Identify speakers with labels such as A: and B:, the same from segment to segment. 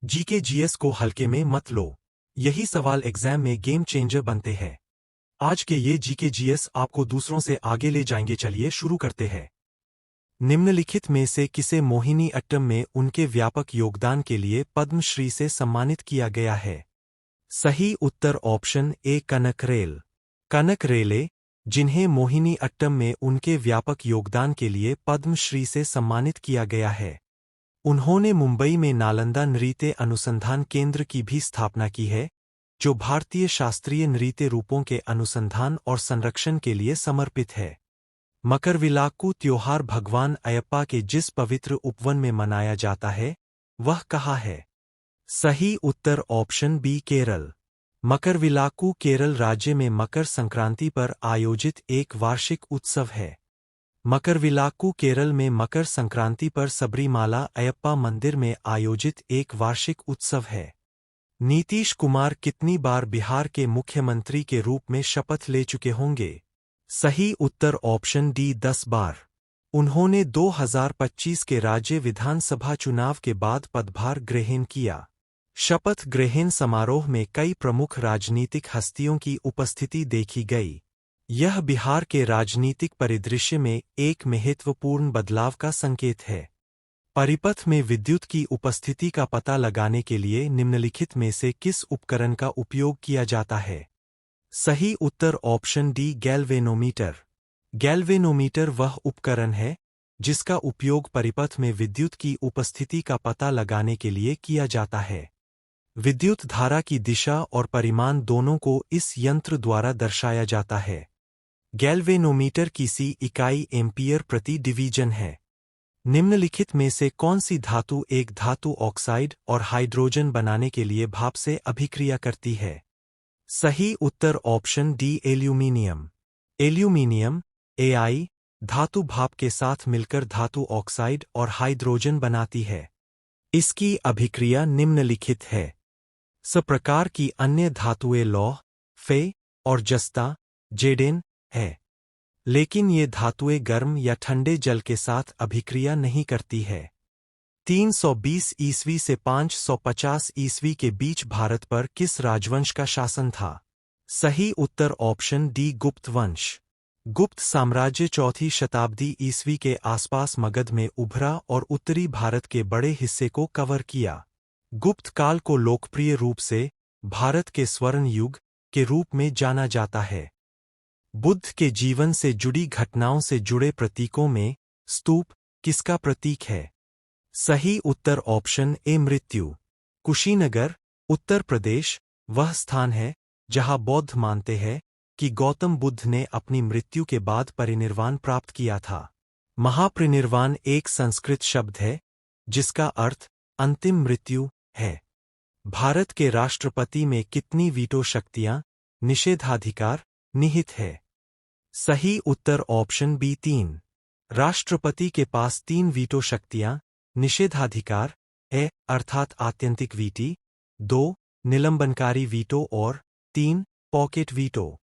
A: GK GS को हल्के में मत लो। यही सवाल एग्जाम में गेम चेंजर बनते हैं। आज के ये जीके जीएस आपको दूसरों से आगे ले जाएंगे। चलिए शुरू करते हैं। निम्नलिखित में से किसे मोहिनीअट्टम में उनके व्यापक योगदान के लिए पद्मश्री से सम्मानित किया गया है? सही उत्तर ऑप्शन ए कनकरेल। कनकरेले, जिन्हें मोहिनीअट्टम में उनके व्यापक योगदान के लिए पद्मश्री से सम्मानित किया गया है। उन्होंने मुंबई में नालंदा नृत्य अनुसंधान केंद्र की भी स्थापना की है, जो भारतीय शास्त्रीय नृत्य रूपों के अनुसंधान और संरक्षण के लिए समर्पित है। मकरविलाक्कू त्योहार भगवान अयप्पा के जिस पवित्र उपवन में मनाया जाता है, वह कहाँ है? सही उत्तर ऑप्शन बी केरल। मकरविलाक्कू केरल राज्य में मकर संक्रांति पर आयोजित एक वार्षिक उत्सव है। मकरविलाक्कू केरल में मकर संक्रांति पर सबरीमाला अयप्पा मंदिर में आयोजित एक वार्षिक उत्सव है। नीतीश कुमार कितनी बार बिहार के मुख्यमंत्री के रूप में शपथ ले चुके होंगे? सही उत्तर ऑप्शन डी 10 बार। उन्होंने 2025 के राज्य विधानसभा चुनाव के बाद पदभार ग्रहण किया। शपथ ग्रहण समारोह में कई प्रमुख राजनीतिक हस्तियों की उपस्थिति देखी गई। यह बिहार के राजनीतिक परिदृश्य में एक महत्वपूर्ण बदलाव का संकेत है। परिपथ में विद्युत की उपस्थिति का पता लगाने के लिए निम्नलिखित में से किस उपकरण का उपयोग किया जाता है? सही उत्तर ऑप्शन डी गैल्वेनोमीटर। गैल्वेनोमीटर वह उपकरण है जिसका उपयोग परिपथ में विद्युत की उपस्थिति का पता लगाने के लिए किया जाता है। विद्युत धारा की दिशा और परिमाण दोनों को इस यंत्र द्वारा दर्शाया जाता है। गैल्वेनोमीटर की सी इकाई एम्पीयर प्रति डिवीजन है। निम्नलिखित में से कौन सी धातु एक धातु ऑक्साइड और हाइड्रोजन बनाने के लिए भाप से अभिक्रिया करती है? सही उत्तर option D aluminium. Aluminium Ai धातु भाप के साथ मिलकर धातु ऑक्साइड और हाइड्रोजन बनाती है। इसकी अभिक्रिया निम्नलिखित है। स प्रकार की अन्य धातुएं लौह, फे और जस्ता, जेडेन है, लेकिन ये धातुएं गर्म या ठंडे जल के साथ अभिक्रिया नहीं करती है। 320 ईस्वी से 550 ईस्वी के बीच भारत पर किस राजवंश का शासन था? सही उत्तर ऑप्शन डी गुप्त वंश। गुप्त साम्राज्य 4वीं शताब्दी ईस्वी के आसपास मगध में उभरा और उत्तरी भारत के बड़े हिस्से को कवर किया। गुप्त काल को लोकप्रिय रूप से भारत के स्वर्ण युग के रूप में जाना जाता है। बुद्ध के जीवन से जुड़ी घटनाओं से जुड़े प्रतीकों में स्तूप किसका प्रतीक है? सही उत्तर ऑप्शन ए मृत्यु। कुशीनगर, उत्तर प्रदेश वह स्थान है जहां बौद्ध मानते हैं कि गौतम बुद्ध ने अपनी मृत्यु के बाद परिनिर्वाण प्राप्त किया था। महापरिनिर्वाण एक संस्कृत शब्द है जिसका अर्थ अंतिम मृत्यु है। भारत के राष्ट्रपति में कितनी वीटो शक्तियां, निषेधाधिकार निहित है? सही उत्तर ऑप्शन बी 3। राष्ट्रपति के पास 3 वीटो शक्तियां, निषेधाधिकार है अर्थात आत्यंतिक वीटी, 2 निलंबनकारी वीटो और 3 पॉकेट वीटो।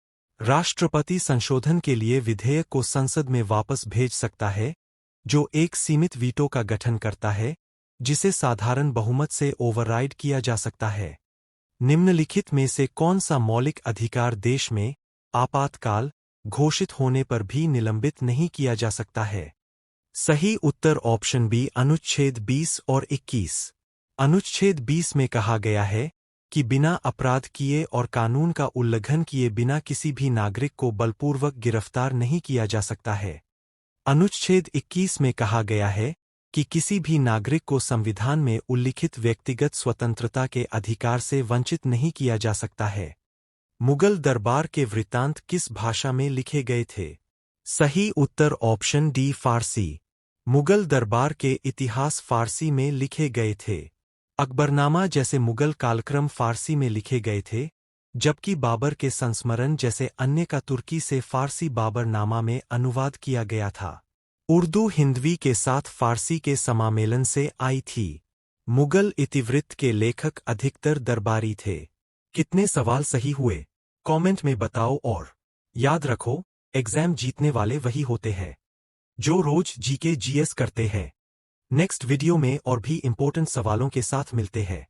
A: राष्ट्रपति संशोधन के लिए विधेयक को संसद में वापस भेज सकता है, जो एक सीमित वीटो का गठन करता है, जिसे साधारण बहुमत से ओवरराइड किया जा सकता है। निम्नलिखित में से कौन सा मौलिक अधिकार देश में आपातकाल घोषित होने पर भी निलंबित नहीं किया जा सकता है? सही उत्तर ऑप्शन बी अनुच्छेद 20 और 21। अनुच्छेद 20 में कहा गया है कि बिना अपराध किए और कानून का उल्लंघन किए बिना किसी भी नागरिक को बलपूर्वक गिरफ्तार नहीं किया जा सकता है। अनुच्छेद 21 में कहा गया है कि किसी भी नागरिक को संविधान में उल्लिखित व्यक्तिगत स्वतंत्रता के अधिकार से वंचित नहीं किया जा सकता है। मुगल दरबार के वृत्तांत किस भाषा में लिखे गए थे? सही उत्तर ऑप्शन डी फारसी। मुगल दरबार के इतिहास फारसी में लिखे गए थे। अकबरनामा जैसे मुगल कालक्रम फारसी में लिखे गए थे, जबकि बाबर के संस्मरण जैसे अन्य का तुर्की से फारसी बाबरनामा में अनुवाद किया गया था। उर्दू हिंदवी के साथ फारसी के समामेलन से आई थी। मुगल इतिवृत्त के लेखक अधिकतर दरबारी थे। कितने सवाल सही हुए? कमेंट में बताओ और याद रखो, एग्जाम जीतने वाले वही होते हैं जो रोज जीके जीएस करते हैं। नेक्स्ट वीडियो में और भी इंपॉर्टेंट सवालों के साथ मिलते हैं।